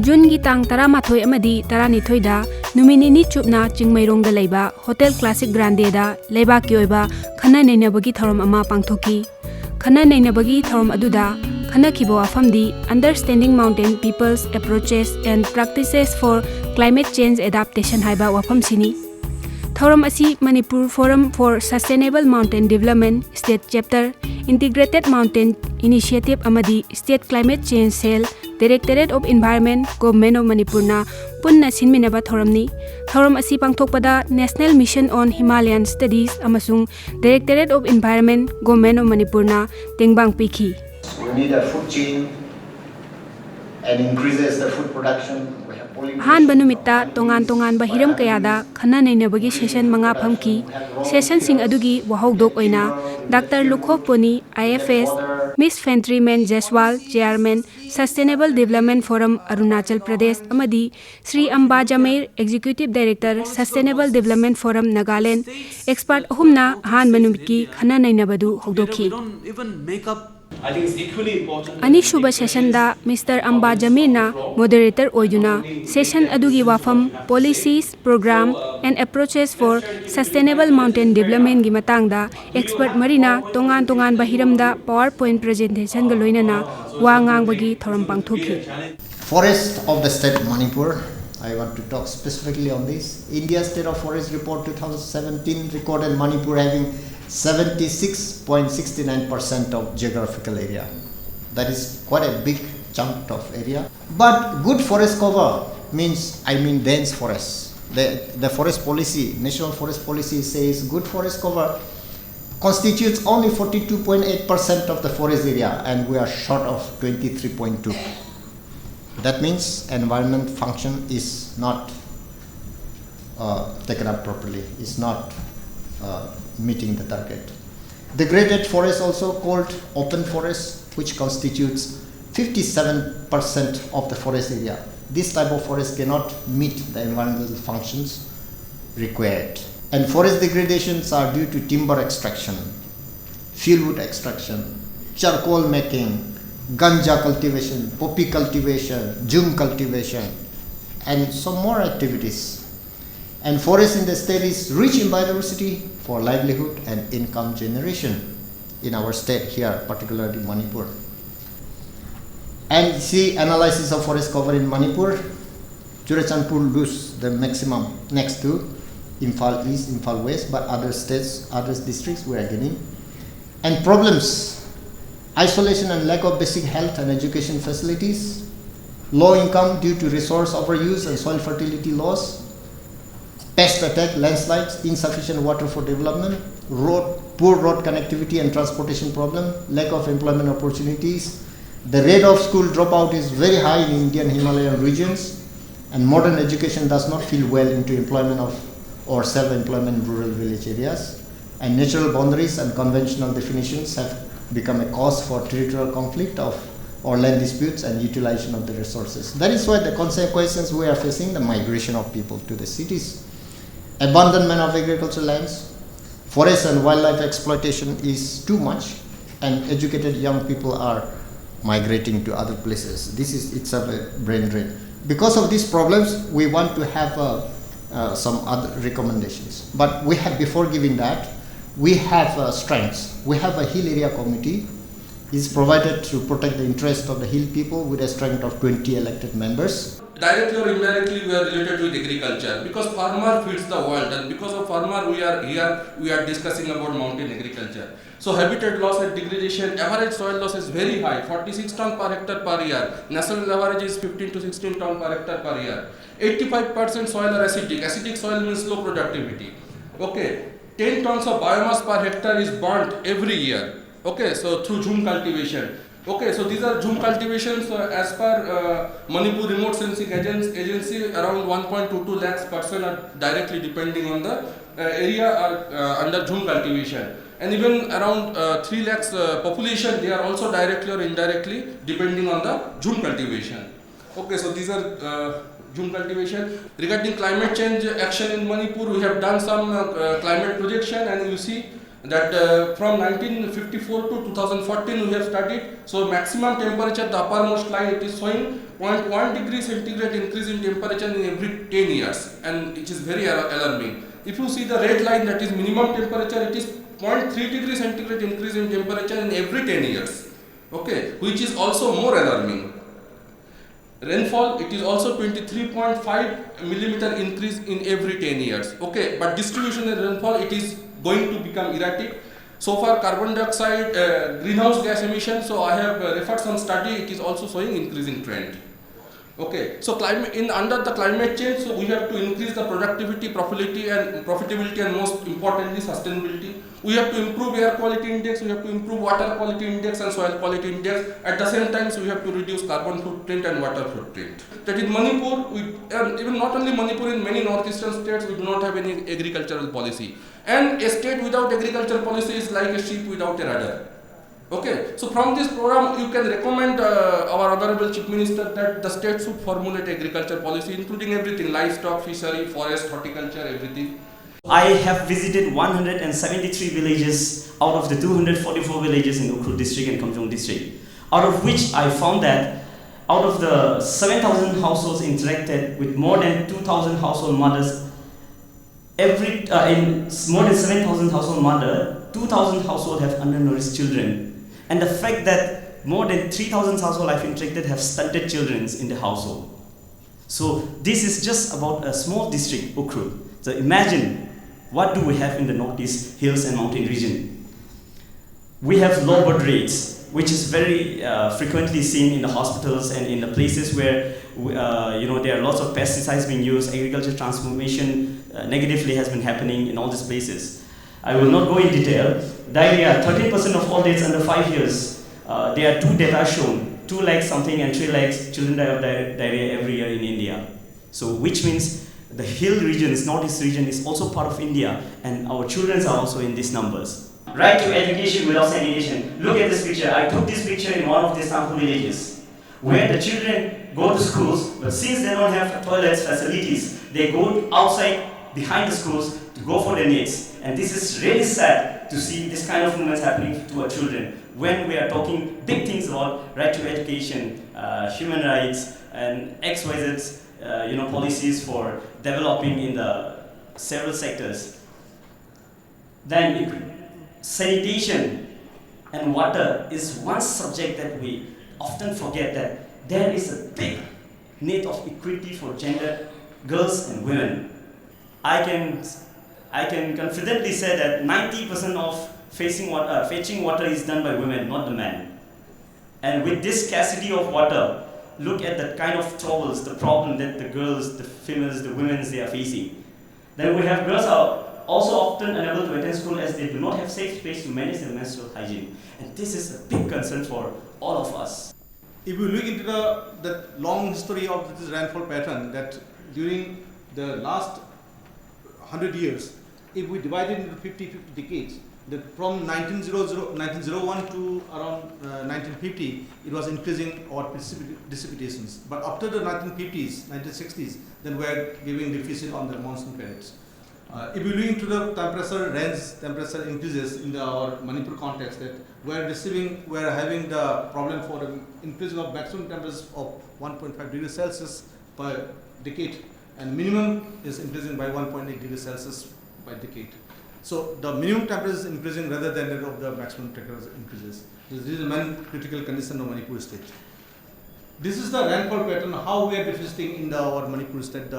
Jungi tang Taramathoi amadi Taranithoi da Numinini chupna Chingmairong da leiba Hotel Classic Grande da leiba ki oiba khana neinabagi thorom ama pangthoki khana neinabagi thorom aduda khana khibo afamdi Understanding Mountain People's Approaches and Practices for Climate Change Adaptation haiba wafam sini thorom asi Manipur Forum for Sustainable Mountain Development State Chapter Integrated Mountain Initiative amadi State Climate Change Cell Directorate of Environment Government of Manipur na punna sinminaba thoramni thoram asi pangthokpada National Mission on Himalayan Studies amasung Directorate of Environment Government of Manipur na tengbang pikhi. We need a food chain and increases the food production. Han banumita tongan bahiram kayada khana neinabagi session manga phamki session sing adugi wahogdok oina Dr. Lukhov Poni IFS Miss Fentryman Jaswal Chairman Sustainable Development Forum Arunachal Pradesh amadi Sri Amba Jameir Executive Director Sustainable Development Forum Nagaland expert humna han banumiki khana neinabadu hogdokhi. I think it's equally important. Ani Shubha session da Mr. Amba Jamir na moderator oiduna session adugi wafam policies, program and approaches for sustainable mountain development gi matang da expert marina tongan bahiram da PowerPoint presentation ga loinana wa ngang bagi thoram pangthoki. Forest of the state of Manipur. I want to talk specifically on this. India State of Forest Report 2017 recorded Manipur having 76.69% of geographical area. That is quite a big chunk of area. But good forest cover means, dense forest. The forest policy, national forest policy says good forest cover constitutes only 42.8% of the forest area, and we are short of 23.2. That means environment function is not taken up properly, is not meeting the target. Degraded forest, also called open forest, which constitutes 57% of the forest area. This type of forest cannot meet the environmental functions required. And forest degradations are due to timber extraction, fieldwood extraction, charcoal making, ganja cultivation, poppy cultivation, jhum cultivation, and some more activities. And forest in the state is rich in biodiversity for livelihood and income generation in our state here, particularly Manipur. And see analysis of forest cover in Manipur. Churachandpur lose the maximum next to IMPHAL East, IMPHAL West, but other states, other districts we are getting. And problems: isolation and lack of basic health and education facilities, low income due to resource overuse and soil fertility loss, pest attack, landslides, insufficient water for development, poor road connectivity and transportation problem, lack of employment opportunities. The rate of school dropout is very high in Indian Himalayan regions, and modern education does not fit well into employment or self-employment in rural village areas. And natural boundaries and conventional definitions have become a cause for territorial conflict or land disputes and utilization of the resources. That is why the consequences we are facing, the migration of people to the cities. Abandonment of agricultural lands, forest and wildlife exploitation is too much, and educated young people are migrating to other places. This is itself a brain drain. Because of these problems, we want to have some other recommendations. But we have, before giving that, we have strengths. We have a hill area committee. It's provided to protect the interest of the hill people with a strength of 20 elected members. Directly or indirectly, we are related with agriculture because farmer feeds the world, and because of farmer, we are here. We are discussing about mountain agriculture. So habitat loss and degradation, average soil loss is very high, 46 ton per hectare per year. National average is 15 to 16 ton per hectare per year. 85% soil are acidic. Acidic soil means low productivity. Okay, 10 tons of biomass per hectare is burnt every year. Okay, so through jhum cultivation. Okay, so these are jhum cultivations as per Manipur Remote Sensing Agency, around 1.22 lakhs person are directly depending on the area under jhum cultivation. and even around 3 lakhs population, they are also directly or indirectly depending on the June cultivation. Okay, so these are June cultivation. Regarding climate change action in Manipur, we have done some climate projection, and you see that from 1954 to 2014 we have studied. So maximum temperature, the uppermost line, it is showing 0.1 degree centigrade increase in temperature in every 10 years, and it is very alarming. If you see the red line, that is minimum temperature, it is 0.3 degree centigrade increase in temperature in every 10 years. Okay, which is also more alarming. Rainfall, it is also 23.5 millimeter increase in every 10 years. Okay, but distribution in rainfall, it is going to become erratic. So far, carbon dioxide, greenhouse gas emission, so I have referred some study, it is also showing increasing trend. Okay, so under the climate change, so we have to increase the productivity, profitability, and most importantly, sustainability. We have to improve air quality index, we have to improve water quality index and soil quality index. At the same time, so we have to reduce carbon footprint and water footprint. That in Manipur, even not only Manipur, in many northeastern states, we do not have any agricultural policy. And a state without agricultural policy is like a sheep without a rudder. Okay, so from this program, you can recommend our Honorable Chief Minister that the state should formulate agriculture policy, including everything, livestock, fishery, forest, horticulture, everything. I have visited 173 villages out of the 244 villages in Ukhrul district and Kamjong district, out of which I found that out of the 7,000 households interacted with more than 2,000 household mothers, in more than 7,000 household mothers, 2,000 households have undernourished children. And the fact that more than 3,000 households I've interacted have stunted children in the household. So this is just about a small district, Ukhrul. So imagine, what do we have in the Northeast Hills and Mountain region? We have low birth rates, which is very frequently seen in the hospitals and in the places where there are lots of pesticides being used. Agricultural transformation negatively has been happening in all these places. I will not go in detail. Diarrhea, 13% of all deaths under 5 years. There are two data shown, 2 lakhs something and 3 lakhs children die of diarrhea every year in India. So which means the hill regions, northeast region is also part of India, and our children are also in these numbers. Right to education without sanitation. Look at this picture. I took this picture in one of the sample villages where the children go to schools, but since they don't have toilets, facilities, they go outside behind the schools to go for their needs. And this is really sad to see this kind of movements happening to our children when we are talking big things about right to education, human rights, and XYZ policies for developing in the several sectors. Then sanitation and water is one subject that we often forget, that there is a big need of equity for gender, girls and women. I can confidently say that 90% of fetching water is done by women, not the men. And with this scarcity of water, look at the kind of troubles, the problem that the girls, the females, the women, they are facing. Then we have girls are also often unable to attend school as they do not have safe space to manage their menstrual hygiene. And this is a big concern for all of us. If you look into the long history of this rainfall pattern, that during the last 100 years, if we divide it into 50 decades, from 1901 to around 1950, it was increasing our precipitations. But after the 1950s, 1960s, then we are giving deficit on the monsoon periods. If you look into the temperature increases in our Manipur context, that we are having the problem for the increasing of maximum temperatures of 1.5 degrees Celsius per decade, and minimum is increasing by 1.8 degrees Celsius by decade. So the minimum temperature is increasing rather than that of the maximum temperature increases. This is the main critical condition of Manipur state. This is the rainfall pattern, how we are deficiting in our Manipur state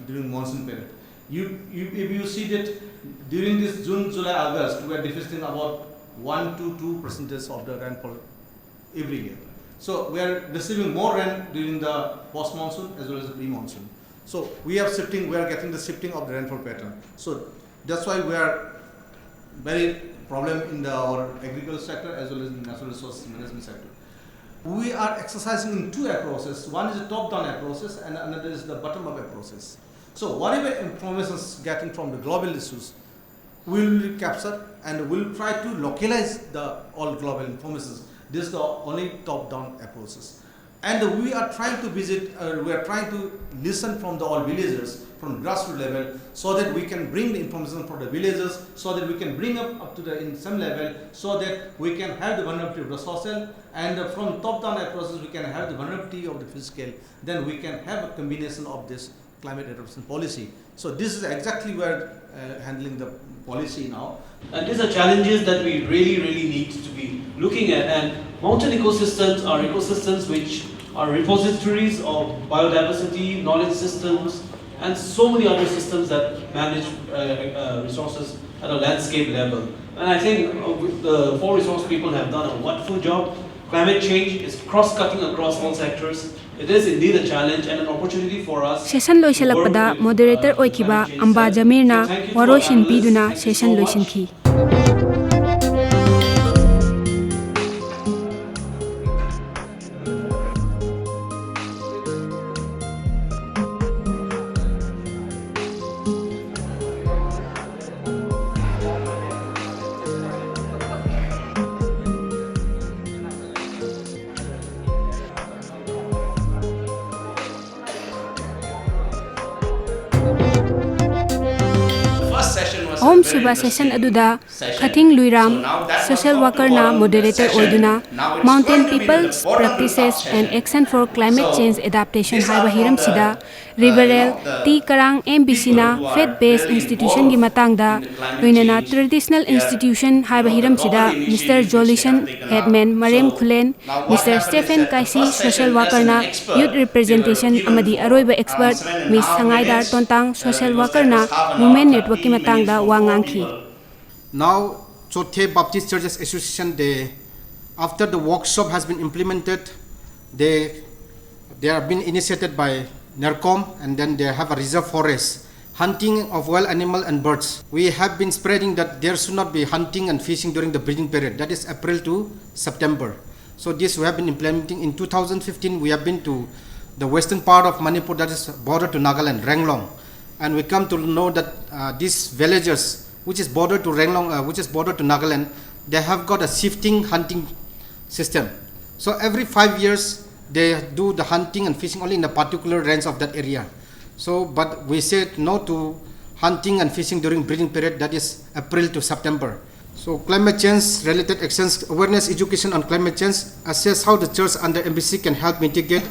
during monsoon period. If you see that during this June, July, August, we are deficiting about 1 to 2% of the rainfall every year. So we are receiving more rain during the post-monsoon as well as the pre-monsoon. So we are getting the shifting of the rainfall pattern. So that's why we are very problem in our agricultural sector as well as in natural resources management sector. We are exercising in two approaches. One is a top-down approach and another is the bottom-up approach. So whatever information is getting from the global issues, we will capture and we will try to localize the all global informations. This is the only top-down approaches. And we are trying to visit, we are trying to listen from the all villagers from grassroots level, so that we can bring the information for the villagers, so that we can bring up to the in some level, so that we can have the vulnerability of the social, and from top-down approaches we can have the vulnerability of the physical. Then we can have a combination of this climate adaptation policy. So this is exactly where handling the policy now. And these are challenges that we really need to be looking at. And mountain ecosystems are ecosystems which are repositories of biodiversity, knowledge systems, and so many other systems that manage resources at a landscape level. And I think the 4 resource people have done a wonderful job. Climate change is cross-cutting across all sectors. It is indeed a challenge and an opportunity for us. Session loisalakpada moderator oikiba Amba Jamirna waroshin piduna session loisinki. Home Suba session aduda Khating Luiram social worker na moderator oiduna mountain people's practices and action for climate change adaptation haiba hiram sida Riverel T Karang MBC na faith based institution gi matangda loinana traditional institution haiba hiram sida Mr. Jolishan Headman Marem Khulen Mr. Stephen Kaisi social worker na youth representation amadi aroiba expert Miss Sangaidar Tontang social worker na women network ki matangda Now, Chothe Baptist Churches Association, after the workshop has been implemented, they have been initiated by NERCOM, and then they have a reserve forest, hunting of wild animal and birds. We have been spreading that there should not be hunting and fishing during the breeding period, that is April to September. So this we have been implementing. In 2015, we have been to the western part of Manipur, that is border to Nagaland, Ranglong. And we come to know that these villagers, which is border to Ranglong, which is border to Nagaland, they have got a shifting hunting system. So every 5 years, they do the hunting and fishing only in a particular range of that area. So, but we said no to hunting and fishing during breeding period, that is April to September. So climate change related actions, awareness education on climate change, assess how the church under MBC can help mitigate,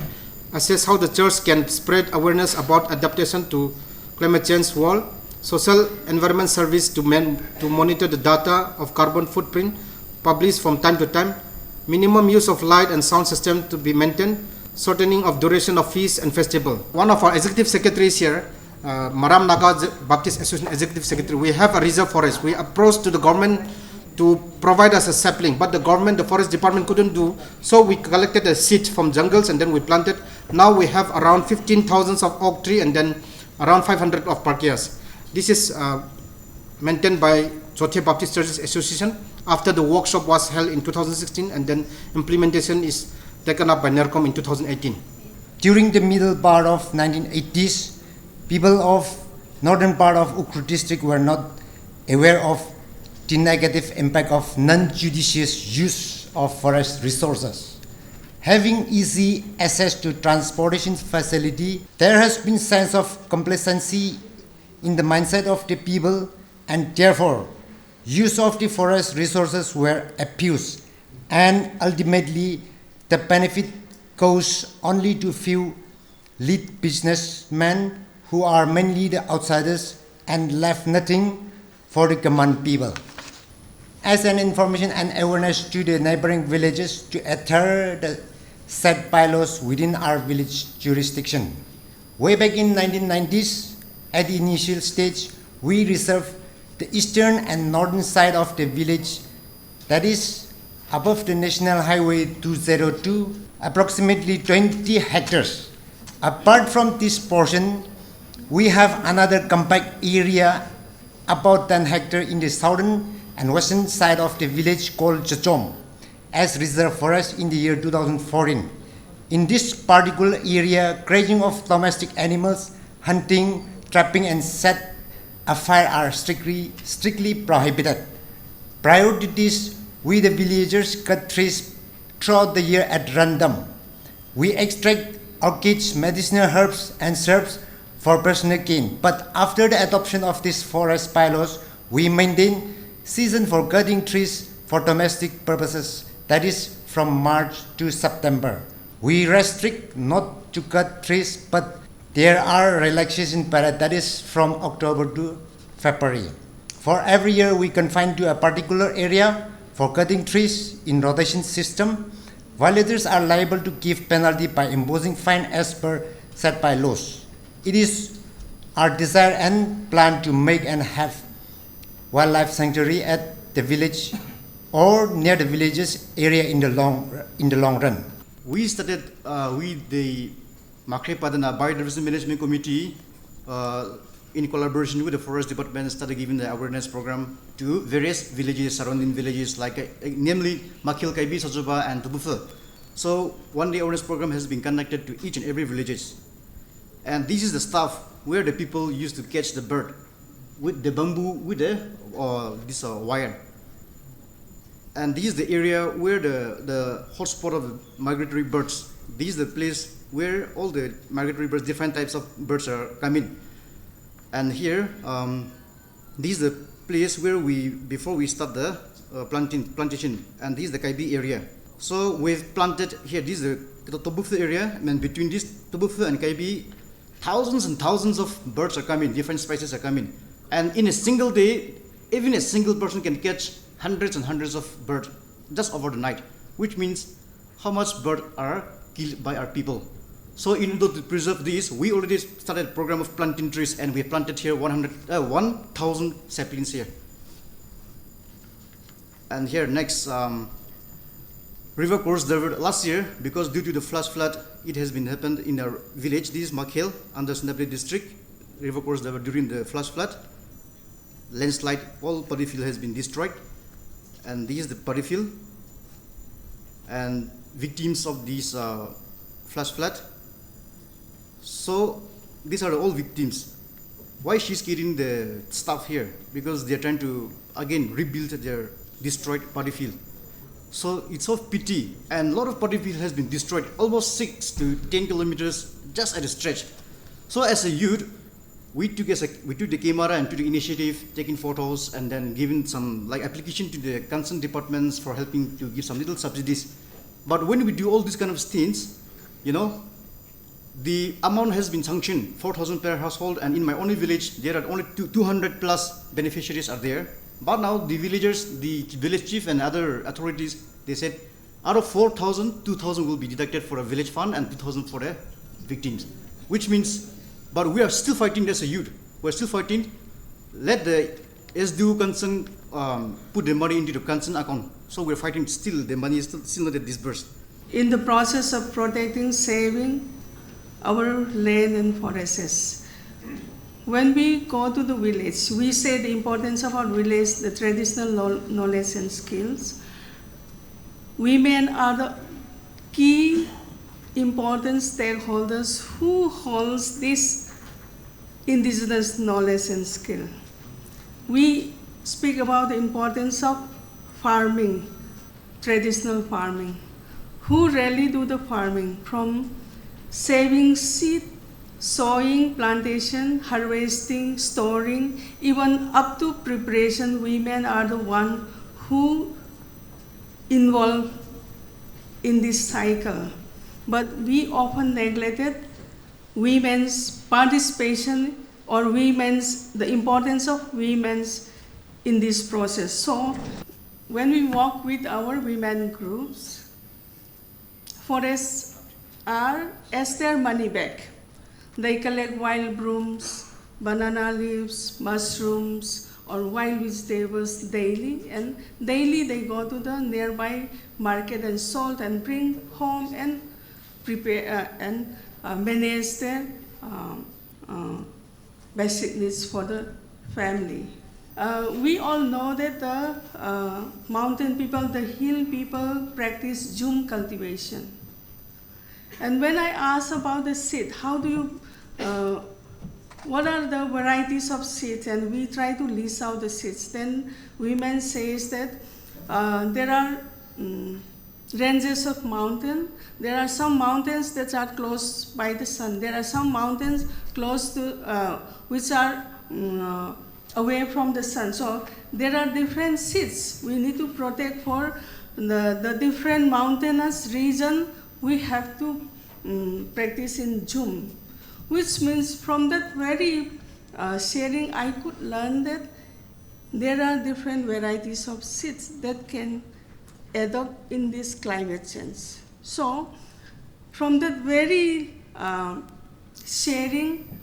assess how the church can spread awareness about adaptation to climate change world, social environment service to monitor the data of carbon footprint published from time to time, minimum use of light and sound system to be maintained, shortening of duration of feast and festival. One of our executive secretaries here, Maram Naga Baptist Association Executive Secretary, we have a reserve forest. We approached to the government to provide us a sapling, but the government, the forest department couldn't do, so we collected a seed from jungles and then we planted. Now we have around 15,000 of oak tree and then around 500 of parkias. This is maintained by Chothe Baptist Churches Association after the workshop was held in 2016, and then implementation is taken up by NERCOM in 2018. During the middle part of 1980s, people of northern part of Ukhrul district were not aware of the negative impact of non-judicious use of forest resources. Having easy access to transportation facility, there has been sense of complacency in the mindset of the people, and therefore use of the forest resources were abused, and ultimately the benefit goes only to few lead businessmen who are mainly the outsiders and left nothing for the common people. As an information and awareness to the neighboring villages to adhere the set bylaws within our village jurisdiction. Way back in 1990s, at the initial stage, we reserved the eastern and northern side of the village, that is above the National Highway 202, approximately 20 hectares. Apart from this portion, we have another compact area about 10 hectares in the southern and western side of the village called Chachom as reserve forest in the year 2014. In this particular area, grazing of domestic animals, hunting, trapping and set a fire are strictly prohibited. Priorities: we the villagers cut trees throughout the year at random. We extract orchids, medicinal herbs, and shrubs for personal gain. But after the adoption of this forest bylaws, we maintain season for cutting trees for domestic purposes, that is from March to September. We restrict not to cut trees, but there are relaxation period, that is from October to February. For every year, we confine to a particular area for cutting trees in rotation system. Violators are liable to give penalty by imposing fine as per set by laws. It is our desire and plan to make and have wildlife sanctuary at the village or near the villages area in the long run. We started with the Makre Padana Biodiversity Management Committee in collaboration with the Forest Department, started giving the awareness program to various villages, surrounding villages, like namely Makil, Kaibi, Sajoba, and Tubufa. So one day awareness program has been conducted to each and every villages. And this is the stuff where the people used to catch the bird with the bamboo, with this wire. And this is the area where the hotspot of the migratory birds. This is the place where all the migratory birds, different types of birds are coming. And here, this is the place where before we start the plantation, and this is the Kaibi area. So we've planted here, this is the Tobufu area, and between this Tobufu and Kaibi, thousands and thousands of birds are coming, different species are coming. And in a single day, even a single person can catch hundreds and hundreds of birds just over the night, which means how much birds are killed by our people. So in order to preserve this, we already started a program of planting trees, and we planted here 1,000 saplings here. And here next, river course diverted last year, because due to the flash flood, it has been happened in our village. This is Makhel, under Snapli district. River course diverted during the flash flood. Landslide, all paddy field has been destroyed. And this is the paddy field. And victims of this flash flood. So these are all victims. Why she's carrying the stuff here? Because they're trying to again rebuild their destroyed paddy field. So it's of pity, and a lot of paddy field has been destroyed, almost 6 to 10 kilometers just at a stretch. So as a youth, we took the camera and took the initiative, taking photos, and then giving some application to the concerned departments for helping to give some little subsidies. But when we do all these kind of things, the amount has been sanctioned, 4,000 per household, and in my only village, there are only 200 plus beneficiaries are there. But now the villagers, the village chief and other authorities, they said, out of 4,000, 2,000 will be deducted for a village fund and 2,000 for the victims. Which means, but we are still fighting as a youth. We are still fighting. Let the SDU concern put the money into the concern account. So we are fighting still, the money is still not disbursed. In the process of protecting, saving our land and forests, when we go to the village, we say the importance of our village, the traditional knowledge and skills. Women are the key important stakeholders who holds this indigenous knowledge and skill. We speak about the importance of farming, traditional farming. Who really do the farming, from saving seed, sowing, plantation, harvesting, storing, even up to preparation. Women are the one who involved in this cycle. But we often neglected women's participation or the importance of women's in this process. So when we work with our women groups, forests are as their money back. They collect wild brooms, banana leaves, mushrooms, or wild vegetables daily, and daily they go to the nearby market and sold and bring home and prepare and manage their basic needs for the family. We all know that the mountain people, the hill people practice jhum cultivation. And when I ask about the seed, how do you what are the varieties of seeds, and we try to list out the seeds. Then women says that there are ranges of mountain. There are some mountains that are close by the sun. There are some mountains close to which are away from the sun. So there are different seeds we need to protect for the different mountainous region. We have to practice in June, which means from that very sharing I could learn that there are different varieties of seeds that can adopt in this climate change. So from that very sharing,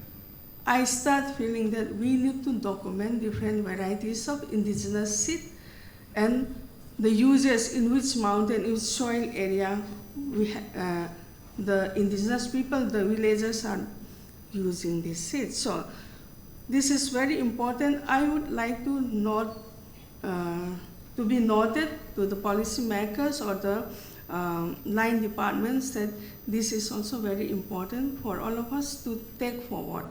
I start feeling that we need to document different varieties of indigenous seed and the uses in which mountain, in which soil area the indigenous people, the villagers are using this seed. So this is very important. I would like to note, to be noted to the policy makers or the line departments that this is also very important for all of us to take forward.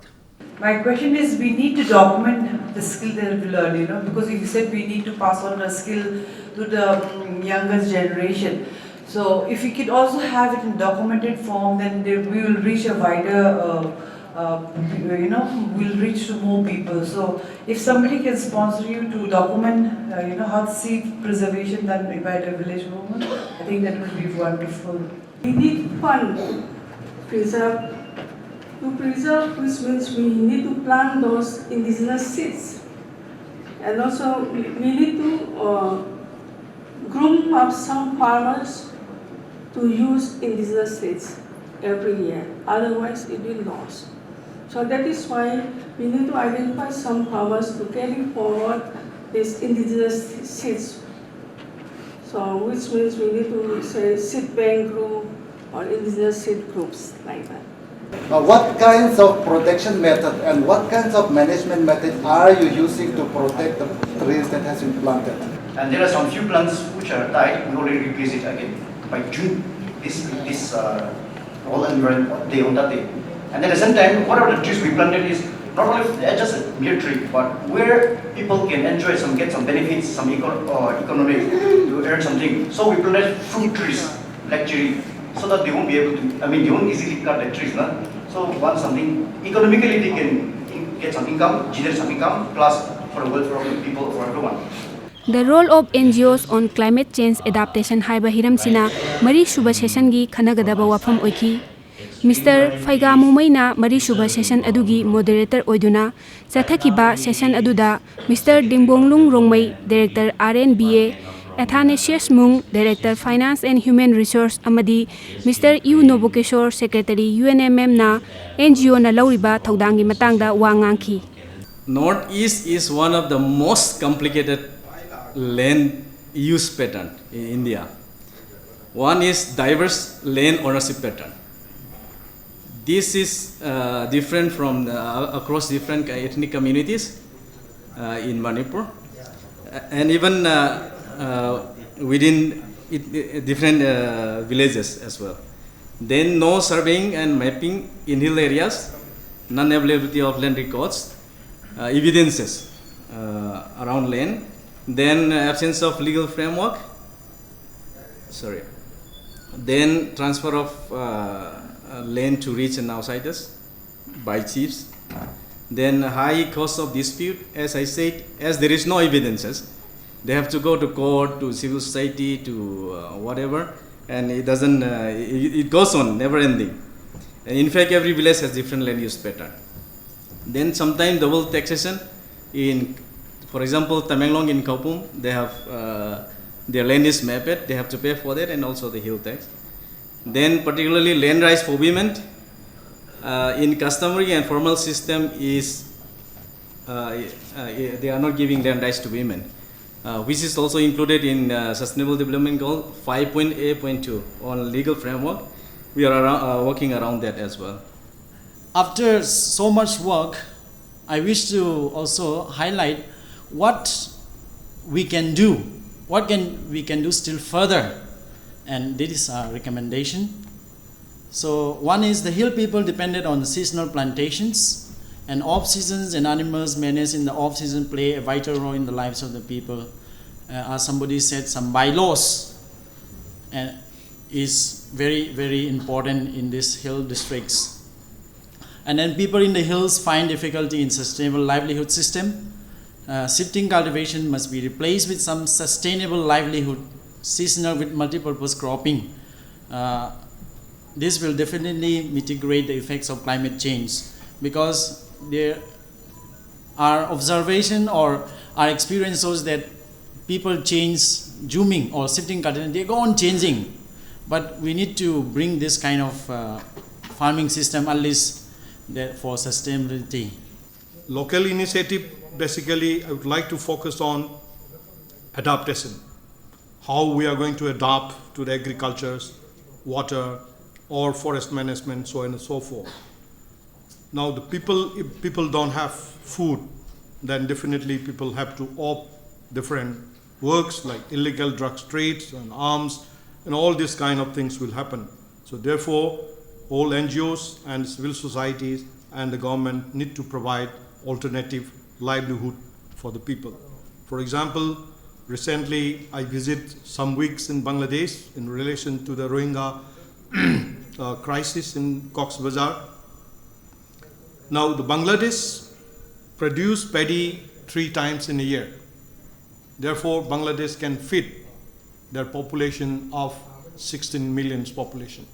My question is, we need to document the skill that we learn, because you said we need to pass on the skill to the youngest generation. So if we could also have it in documented form, then we will reach a wider, we'll reach to more people. So if somebody can sponsor you to document, how seed preservation done by the village woman, I think that would be wonderful. We need fund to preserve, which means we need to plant those indigenous seeds. And also we need to groom up some farmers to use indigenous seeds every year, otherwise it will lose. So that is why we need to identify some farmers to carry forward these indigenous seeds. So which means we need to say seed bank group or indigenous seed groups like that. What kinds of protection method and what kinds of management method are you using to protect the trees that has been planted? And there are some few plants which are died. We already replace it again by June. This all environment day on that day. And at the same time, whatever the trees we planted is not only just a mere tree, but where people can enjoy get some benefits, some economic to earn something. So we planted fruit trees like cherry, so that they won't be able to. They won't easily cut the trees, nah? So once something economically they can get some income, generate some income, plus for the welfare of the people, for everyone. The role of NGOs on climate change adaptation haiba hiram sina mari shuba session gi khanagadaba wafam oiki. Mr. Faiga Mumaina Mari Shuba session adugi moderator oiduna Chathakiba session aduda Mr. Dingbonglung Rongmai Director RNBA Athanasius Mung Director Finance and Human Resource Amadi Mr. U Nobokeshor Secretary UNMM na NGO na lauriba thaudangi matangda wangangki. Northeast is one of the most complicated land use pattern in India. One is diverse land ownership pattern. This is different from across different ethnic communities in Manipur, and even within different villages as well. Then no surveying and mapping in hill areas, non-availability of land records, evidences around land, then absence of legal framework, then transfer of land to rich and outsiders by chiefs, then high cost of dispute. As I said, as there is no evidences, they have to go to court, to civil society, to whatever, and it doesn't, it goes on, never ending. And in fact, every village has different land use pattern. Then sometimes double taxation in, for example, Tamenglong in Kaupung, they have their land is mapped, they have to pay for that, and also the hill tax. Then particularly land rights for women in customary and formal system is they are not giving land rights to women, which is also included in Sustainable Development Goal 5.A.2 on legal framework. We are working around that as well. After so much work, I wish to also highlight what we can do, we can do still further. And this is our recommendation. So one is the hill people depended on the seasonal plantations, And off-seasons and animals managed in the off-season play a vital role in the lives of the people. As somebody said, some bylaws is very, very important in these hill districts. And then people in the hills find difficulty in sustainable livelihood system. Shifting cultivation must be replaced with some sustainable livelihood, seasonal with multi-purpose cropping. This will definitely mitigate the effects of climate change, because there are observation or our experience shows that people change zooming or shifting cultivation, they go on changing. But we need to bring this kind of farming system at least for sustainability. Local initiative, basically I would like to focus on adaptation. How we are going to adapt to the agriculture, water, or forest management, so on and so forth. Now if people don't have food, then definitely people have to opt different works like illegal drug trades and arms, and all these kind of things will happen. So therefore, all NGOs and civil societies and the government need to provide alternative livelihood for the people. For example, recently I visited some weeks in Bangladesh in relation to the Rohingya crisis in Cox's Bazar. Now the Bangladesh produce paddy 3 times in a year. Therefore, Bangladesh can feed their population of 16 million population.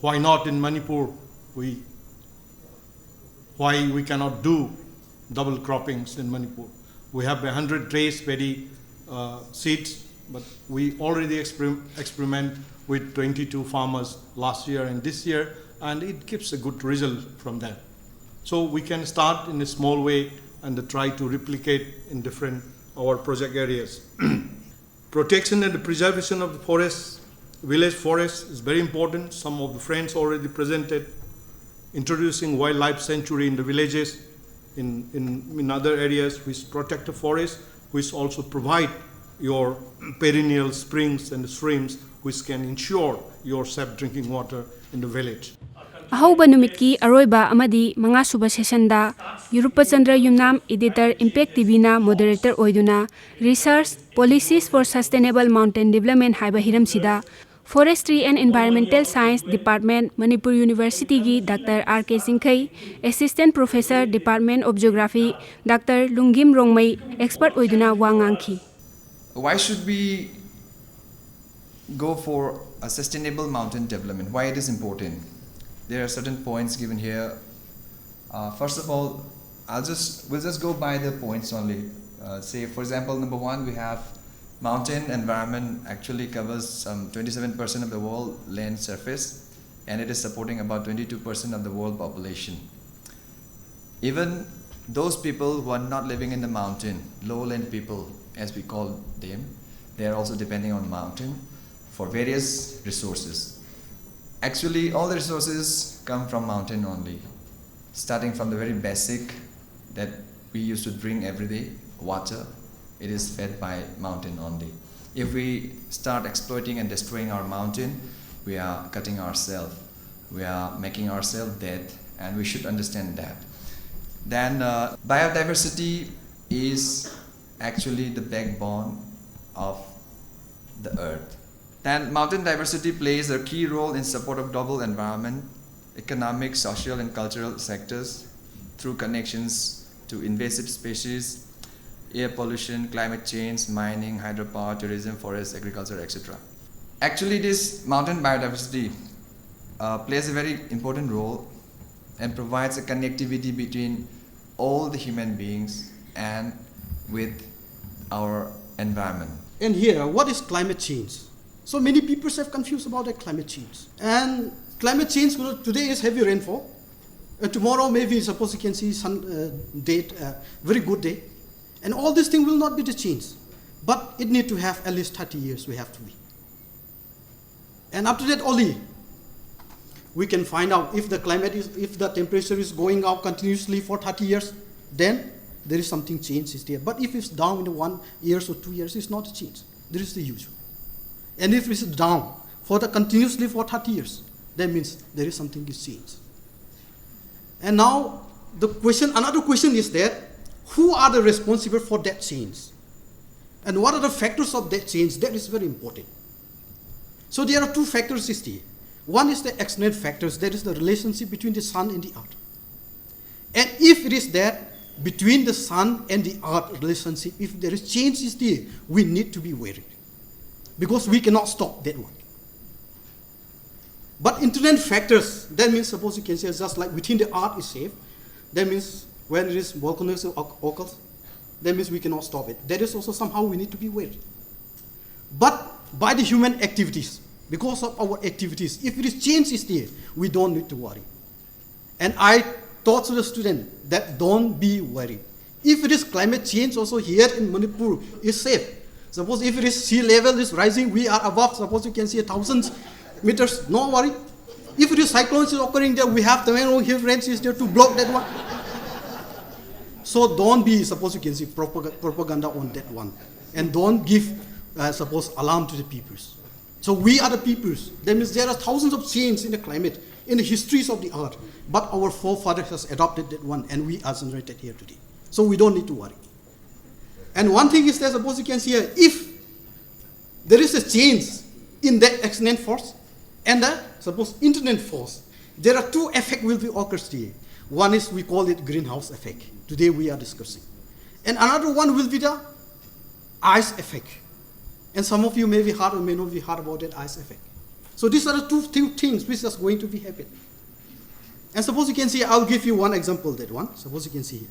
Why not in Manipur? Why we cannot do double croppings in Manipur? We have 100 trace paddy seeds, but we already experiment with 22 farmers last year and this year, and it gives a good result from that. So we can start in a small way and try to replicate in different our project areas. Protection and the preservation of the forest, village forests is very important. Some of the friends already presented. Introducing wildlife sanctuary in the villages, in other areas which protect the forest, which also provide your perennial springs and streams which can ensure your safe drinking water in the village. Ahauba numitki aroiba amadi manga suba sessionda Yurupa Chandra Yumnam editor Impact TV na moderator oiduna Research Policies for Sustainable Mountain Development haiba hiram sida Forestry and Environmental Science Department Manipur University gi Dr. R.K. Singkhai, Assistant Professor Department of Geography Dr. Lungim Rongmai, expert oiduna wangangki. Why should we go for a sustainable mountain development? Why it is important? There are certain points given here. First of all, we'll just go by the points only. Say, for example, number 1, we have mountain environment actually covers some 27% of the world land surface, and it is supporting about 22% of the world population. Even those people who are not living in the mountain, lowland people as we call them, they are also depending on mountain for various resources. Actually, all the resources come from mountain only, starting from the very basic that we used to drink every day, water. It is fed by mountain only. If we start exploiting and destroying our mountain, we are cutting ourselves. We are making ourselves dead, and we should understand that. Then biodiversity is actually the backbone of the earth. Then mountain diversity plays a key role in support of global environment, economic, social, and cultural sectors through connections to invasive species, air pollution, climate change, mining, hydropower, tourism, forest, agriculture, etc. Actually, this mountain biodiversity plays a very important role and provides a connectivity between all the human beings and with our environment. And here, what is climate change? So many people have confused about the climate change. And climate change, today is heavy rainfall. And tomorrow maybe suppose you can see sun date, very good day. And all this thing will not be the change. But it need to have at least 30 years we have to be. And after that only, we can find out if the climate is, if the temperature is going up continuously for 30 years, then there is something change is there. But if it's down in 1 year or 2 years, it's not a change. There is the usual. And if it's down for the continuously for 30 years, that means there is something is changed. And now another question is that, who are the responsible for that change? And what are the factors of that change? That is very important. So there are two factors here. One is the external factors, that is the relationship between the sun and the earth. And if it is that between the sun and the earth relationship, if there is changes there, we need to be worried, because we cannot stop that one. But internal factors, that means suppose you can say just like within the earth is safe, that means when it is volcanoes occurs, that means we cannot stop it. That is also somehow we need to be worried. But by the human activities, because of our activities, if it is changes there, we don't need to worry. And I taught to the student that don't be worried. If it is climate change also here in Manipur is safe. Suppose if it is sea level is rising, we are above, suppose you can see 1,000 meters, no worry. If it is cyclones is occurring there, we have the hill range is there to block that one. So don't be, suppose you can see propaganda on that one. And don't give, suppose, alarm to the peoples. So we are the peoples. That means there are thousands of changes in the climate, in the histories of the earth. But our forefathers has adopted that one, and we are generated here today. So we don't need to worry. And one thing is that, suppose you can see here, if there is a change in that external force and the, suppose, internal force, there are two effects will be occurs here. One is, we call it greenhouse effect. Today we are discussing. And another one will be the ice effect. And some of you may be heard or may not be heard about that ice effect. So these are the two things which is going to be happening. And suppose you can see, I'll give you one example, that one. Suppose you can see here.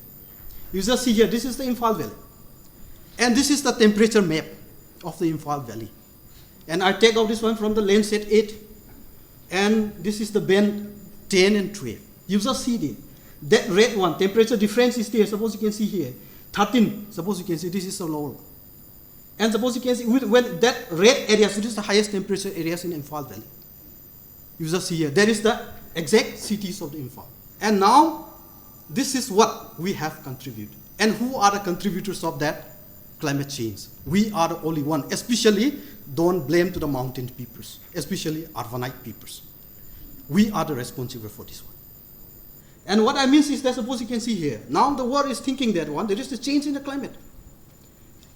You just see here, this is the IMPHAL Valley. And this is the temperature map of the IMPHAL Valley. And I take out this one from the Landsat 8. And this is the band 10 and 12. You just see there. That red one, temperature difference is there. Suppose you can see here. 13, suppose you can see, this is the lower one. And suppose you can see, when that red area, so this is the highest temperature areas in IMPHAL Valley. You just see here, there is the exact cities of the IMPHAL. And now, this is what we have contributed. And who are the contributors of that? Climate change. We are the only one. Especially, don't blame to the mountain peoples, especially urbanite peoples. We are the responsible for this one. And what I mean is that, suppose you can see here, now the world is thinking that one, there is a change in the climate.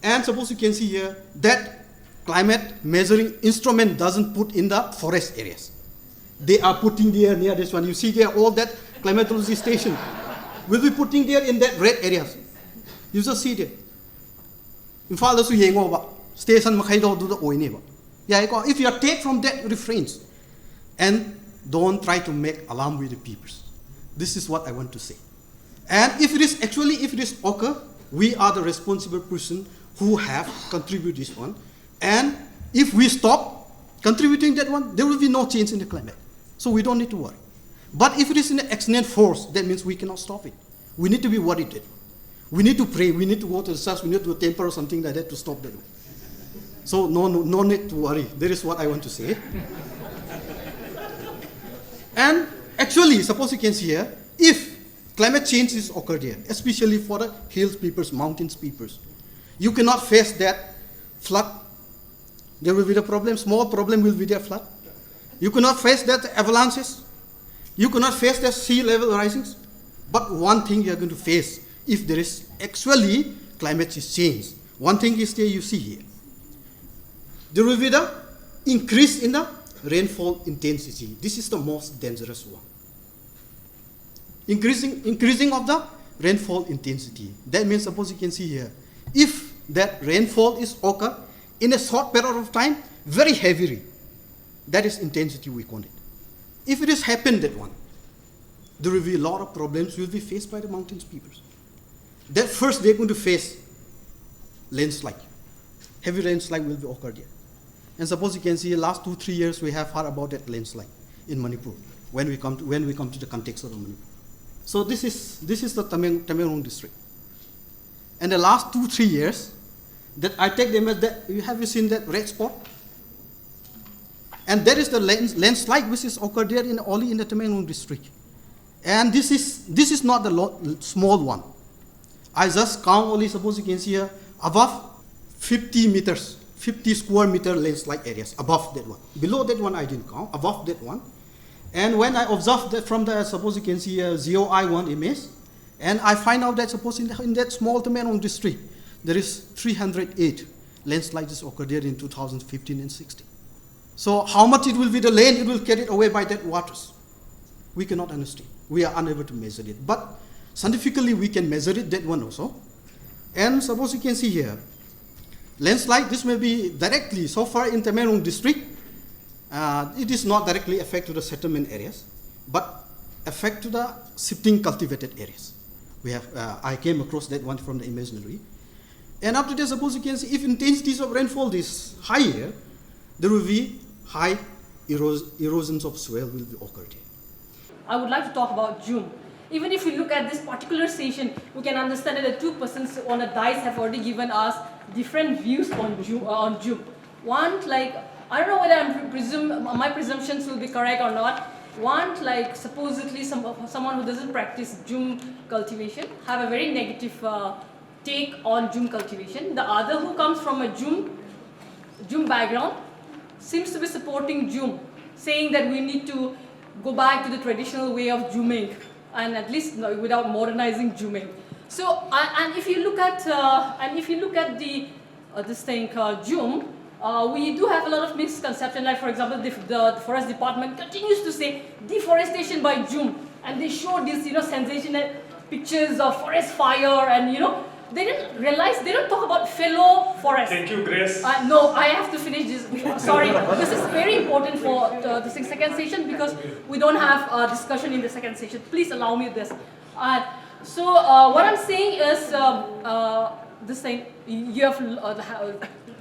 And suppose you can see here, that climate measuring instrument doesn't put in the forest areas. They are putting there near this one. You see there, all that climatology station will be putting there in that red areas. You just see there. In fact, station if you are take from that reference, and don't try to make alarm with the people. This is what I want to say. And if it is actually, if it is occur, we are the responsible person who have contributed this one. And if we stop contributing that one, there will be no change in the climate. So we don't need to worry. But if it is in the external force, that means we cannot stop it. We need to be worried. We need to pray, we need to go to the church, we need to do a temple or something like that to stop that one. So no need to worry. That is what I want to say. And actually, suppose you can see here, if climate change is occurred here, especially for the hills peoples, mountains peoples, you cannot face that flood. There will be the problem, small problem will be the flood. You cannot face that avalanches. You cannot face the sea level risings. But one thing you are going to face if there is actually climate change. One thing is there you see here. There will be the increase in the rainfall intensity. This is the most dangerous one. Increasing of the rainfall intensity. That means, suppose you can see here, if that rainfall is occur in a short period of time, very heavily, that is intensity we call it. If it has happened that one, there will be a lot of problems will be faced by the mountains peoples. That first they're going to face landslide. Heavy landslide will be occurred here. And suppose you can see last 2-3 years we have heard about that landslide in Manipur when we come to the context of the Manipur. So this is the Tamengrong district. And the last 2-3 years that I take them as that, have you seen that red spot? And that is the landslide which is occurred there only in the Tamengrong district. And this is not the small one. I just count only, suppose you can see here, above 50 meters, 50 square meter landslide areas, above that one. Below that one I didn't count, above that one. And when I observed that from the, suppose you can see a ZOI1 image, And I find out that suppose in that small Tamerong district, there is 308 landslides occurred there in 2015 and 16. So how much it will be the land, it will carried away by that waters. We cannot understand. We are unable to measure it. But scientifically, we can measure it, that one also. And suppose you can see here, landslide, this may be directly, so far in Tamerong district, it is not directly affect to the settlement areas, but affect to the shifting cultivated areas. We have, I came across that one from the imaginary. And after that, suppose you can see, if intensities of rainfall is higher, there will be high erosions of soil will be occurred here. I would like to talk about June. Even if we look at this particular station, we can understand that the two persons on the dice have already given us different views on June. One, like, I don't know whether my presumptions will be correct or not. One, like, supposedly someone who doesn't practice June cultivation have a very negative take on June cultivation. The other, who comes from a June background, seems to be supporting June, saying that we need to go back to the traditional way of Juming, and at least without modernizing Juming. So, and if you look at the this thing Jum, we do have a lot of misconception. Like, for example, the forest department continues to say deforestation by Jum, and they show these sensational pictures of forest fire, and they didn't realize, they don't talk about fellow forests. Thank you, Grace. No, I have to finish this. Sorry, this is very important for the second session, because we don't have a discussion in the second session. Please allow me this. So what I'm saying is, this thing, you have,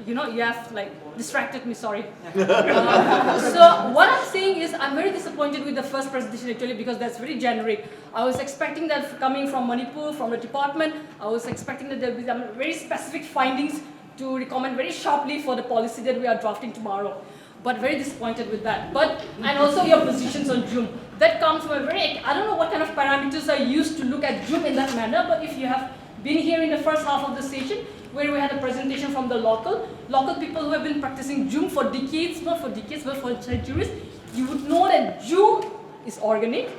you have like distracted me, sorry. So what I'm saying is, I'm very disappointed with the first presentation actually, because that's very generic. I was expecting that coming from Manipur, from the department, I was expecting that there will be some very specific findings to recommend very sharply for the policy that we are drafting tomorrow. But very disappointed with that. And also your positions on June. That comes from a very, I don't know what kind of parameters are used to look at June in that manner, but if you have been here in the first half of the session, where we had a presentation from the local people who have been practicing June for decades, not for decades, but for centuries, you would know that June is organic,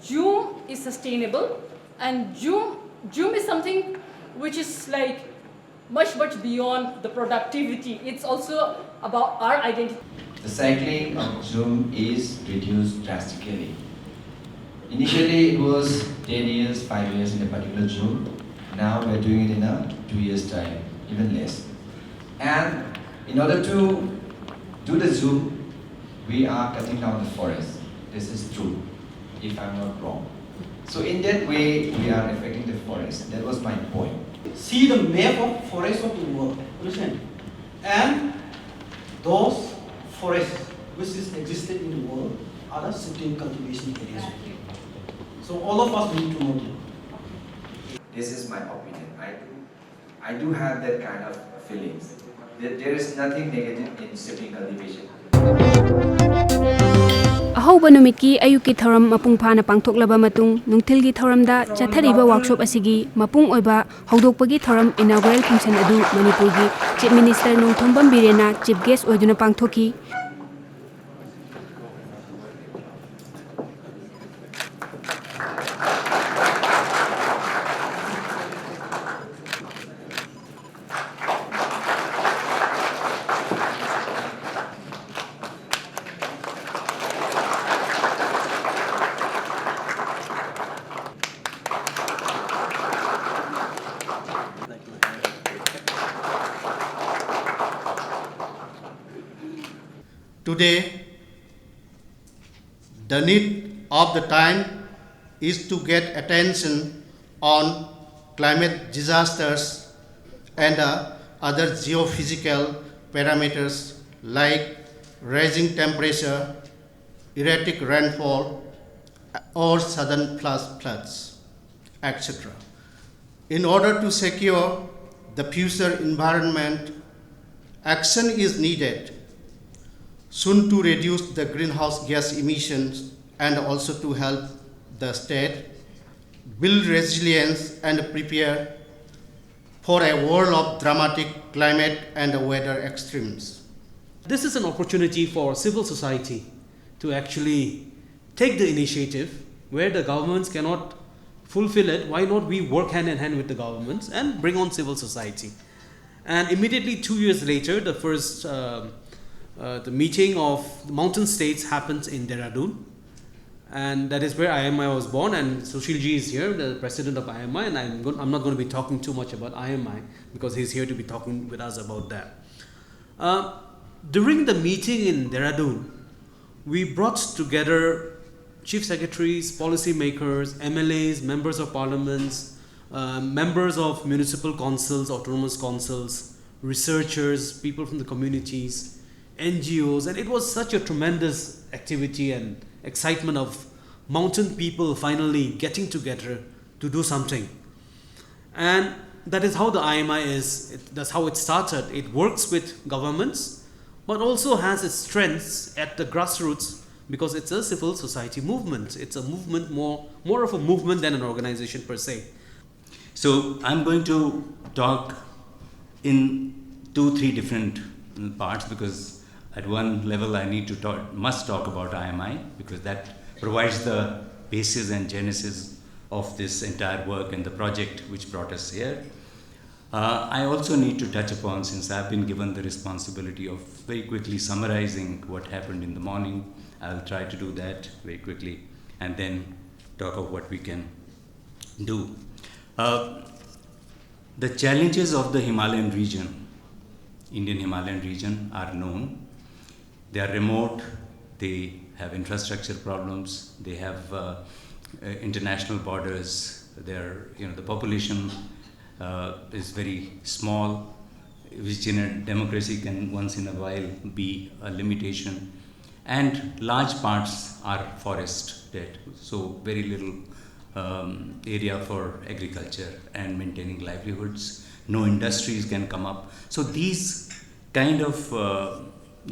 June is sustainable, and June is something which is like much beyond the productivity. It's also about our identity. The cycling of June is reduced drastically. Initially it was 10 years, 5 years in a particular June. Now we're doing it in a 2 years time, even less. And in order to do the June, we are cutting down the forest. This is true, if I'm not wrong. So in that way, we are affecting the forest. That was my point. See the map of forests of the world, understand? And those forests which is existed in the world are the shifting cultivation areas. So all of us need to know them. This is my opinion. I do have that kind of feelings. There is nothing negative in shifting cultivation. Ahauba numiki ayuki thoram mapung phana pangthoklaba matung nungthilgi thoramda chathariba workshop asigi mapung oiba haudokpagi thoram inaugural function adu Manipurgi Chief Minister Nongthombam Birena chief guest oiduna pangthoki. Today, the need of the time is to get attention on climate disasters and other geophysical parameters like rising temperature, erratic rainfall, or sudden floods, etc. In order to secure the future environment, action is needed soon to reduce the greenhouse gas emissions and also to help the state build resilience and prepare for a world of dramatic climate and weather extremes. This is an opportunity for civil society to actually take the initiative where the governments cannot fulfill it, why not we work hand in hand with the governments and bring on civil society? And immediately 2 years later, the first the meeting of the mountain states happens in Dehradun, and that is where IMI was born. And Sushilji is here, the president of IMI, and I'm not going to be talking too much about IMI because he's here to be talking with us about that. During the meeting in Dehradun, we brought together chief secretaries, policy makers, MLAs, members of parliaments, members of municipal councils, autonomous councils, researchers, people from the communities, NGOs, and it was such a tremendous activity and excitement of mountain people finally getting together to do something. And that is how the IMI is, that's how it started. It works with governments, but also has its strengths at the grassroots because it's a civil society movement. It's a movement, more of a movement than an organization per se. So I'm going to talk in 2-3 different parts because at one level I must talk about IMI because that provides the basis and genesis of this entire work and the project which brought us here. I also need to touch upon, since I've been given the responsibility of very quickly summarizing what happened in the morning, I'll try to do that very quickly and then talk of what we can do. The challenges of the Himalayan region, Indian Himalayan region, are known. They are remote, they have infrastructure problems, they have international borders, the population is very small, which in a democracy can once in a while be a limitation. And large parts are forested, so very little area for agriculture and maintaining livelihoods. No industries can come up. So these kind of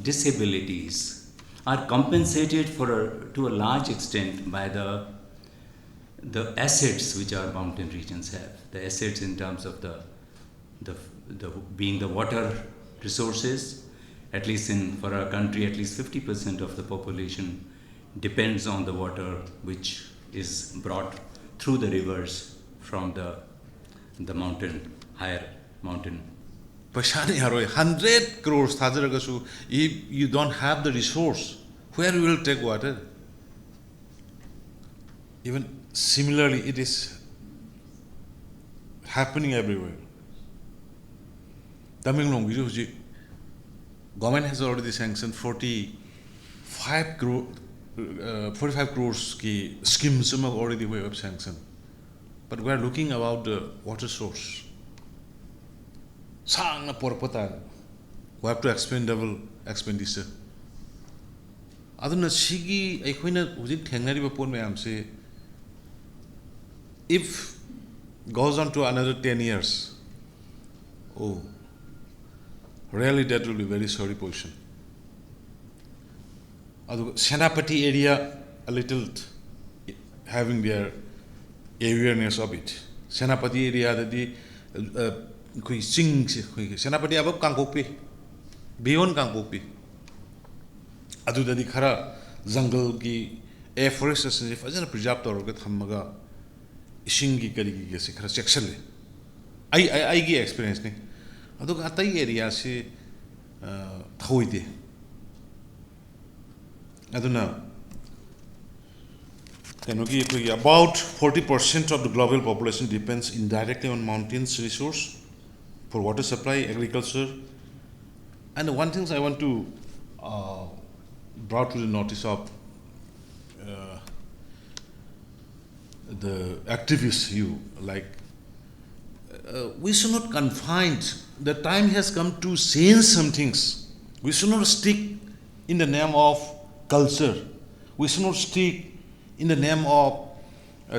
disabilities are compensated to a large extent by the assets which our mountain regions have. The assets in terms of being the water resources, at least for our country, at least 50% of the population depends on the water which is brought through the rivers from the mountain, higher mountain. Pashani haroi 100 crores thajaragashu, if you don't have the resource, where you will take water? Even similarly, it is happening everywhere. Tamil Nadu, government has already sanctioned 45 crores ki schemes already we have sanctioned. But we are looking about the water source. Sang porpota, we have to expend double expenditure. Aduna shigi ekhona hujik thengnari ba pon mayam se, if goes on to another 10 years, oh, really that will be very sorry position. Senapati area a little having their awareness of it. Senapati area that the Senapati above Kankopi, beyond Kankopi. Adu the Khara jungle ki afforestation if as a preserved or get Hamaga Ishingi Karigi Sikra section. I get experience. Adu Atai area se Hoide. Aduna about 40% of the global population depends indirectly on mountains resource for water supply, agriculture. And one thing I want to brought to the notice of the activists, we should not confine. The time has come to change some things. We should not stick in the name of culture. We should not stick in the name of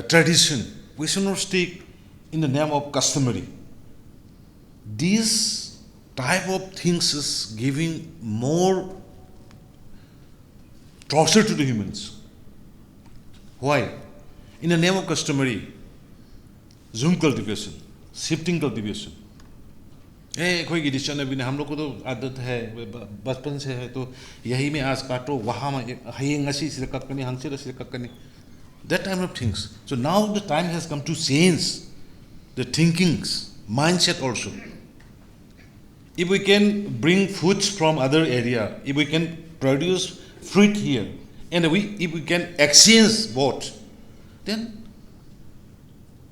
tradition. We should not stick in the name of customary. These type of things is giving more torture to the humans. Why? In the name of customary, zoom cultivation, shifting cultivation. कोई गिरिशन अभी हम लोग को तो आदत है बचपन से है तो यही में आज काटो वहाँ में हयेंग असी सिर कक्कनी हंसे सिर कक्कनी That type of things. So now the time has come to change the thinkings, mindset also. If we can bring foods from other area, if we can produce fruit here, and if we can exchange both, then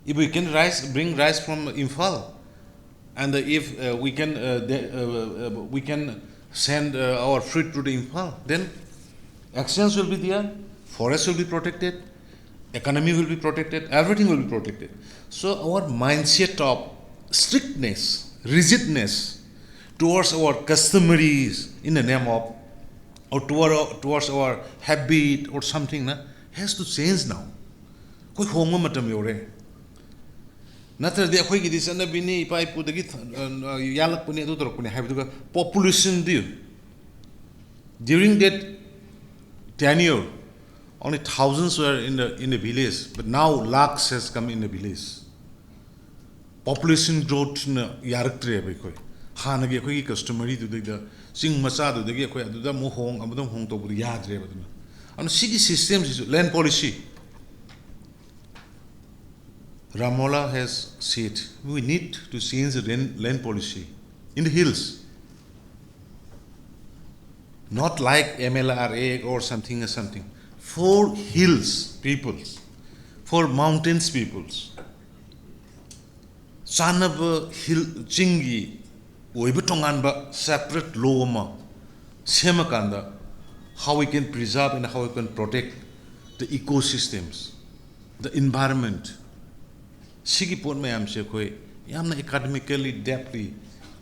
if we can bring rice from IMPHAL, and if we can send our fruit to the IMPHAL, then exchange will be there, forest will be protected, economy will be protected, everything will be protected. So our mindset of strictness, rigidness towards our customaries in the name of, or towards our habit or something, has to change now. Koi hongo matam yore. Natra de koi gidi sana bini ipai pudagi yalak puni adu torok puni habiduga population deal. During that tenure, only thousands were in the village, but now lakhs has come in the village. Population growth na yarak tre abai koi. Hanagi koi customary to the sing macha to the koi adu da mo hong abadam hong to budi yad re baduna. And city systems is land policy. Ramola has said we need to change the land policy in the hills. Not like MLRA or something. For hills peoples, for mountains peoples. Sanaba hill chingi, oibatonganba separate loma, semakanda, how we can preserve and how we can protect the ecosystems, the environment. Sigi pon mayam se koi yamna academically depthly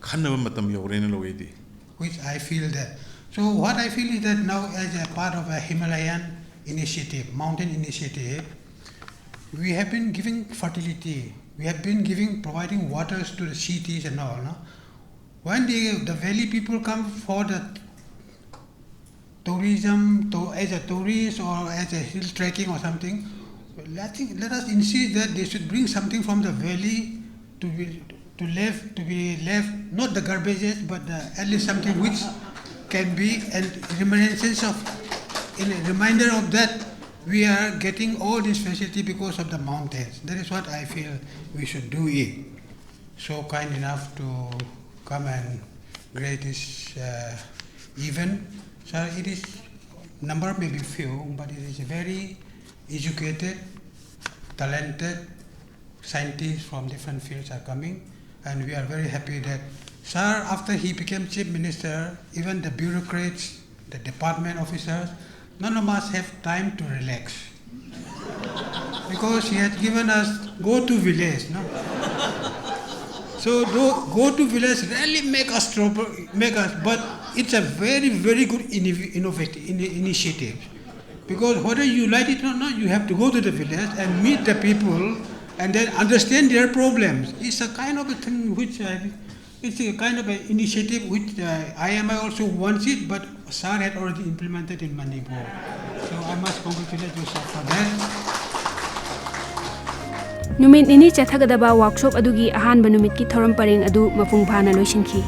khanaba matam yorena loedi. Which I feel that. So what I feel is that now as a part of a Himalayan initiative, mountain initiative, we have been giving fertility, we have been providing waters to the cities and all. No? When the valley people come for the tourism, as a tourist or as a hill trekking or something, let us insist that they should bring something from the valley to be left, not the garbages, but at least something which can be and reminiscence of, in a reminder of that we are getting all this facility because of the mountains. That is what I feel we should do it. So kind enough to come and grace this event. So it is, number may be few, but it is very educated, talented scientists from different fields are coming, and we are very happy that Sir, after he became Chief Minister, even the bureaucrats, the department officers, none of us have time to relax. Because he had given us, go to village. No? So go to village really make us, but it's a very, very good innovative initiative. Because whether you like it or not, you have to go to the village and meet the people and then understand their problems. It's a kind of a thing which it's a kind of an initiative which IMI also wants it, but Sir had already implemented in Manipur. So I must congratulate you, Sir, for that. Numit nini chathagadaba workshop adugi ahanba numit ki thoram pareng adu mapung phana loisinki.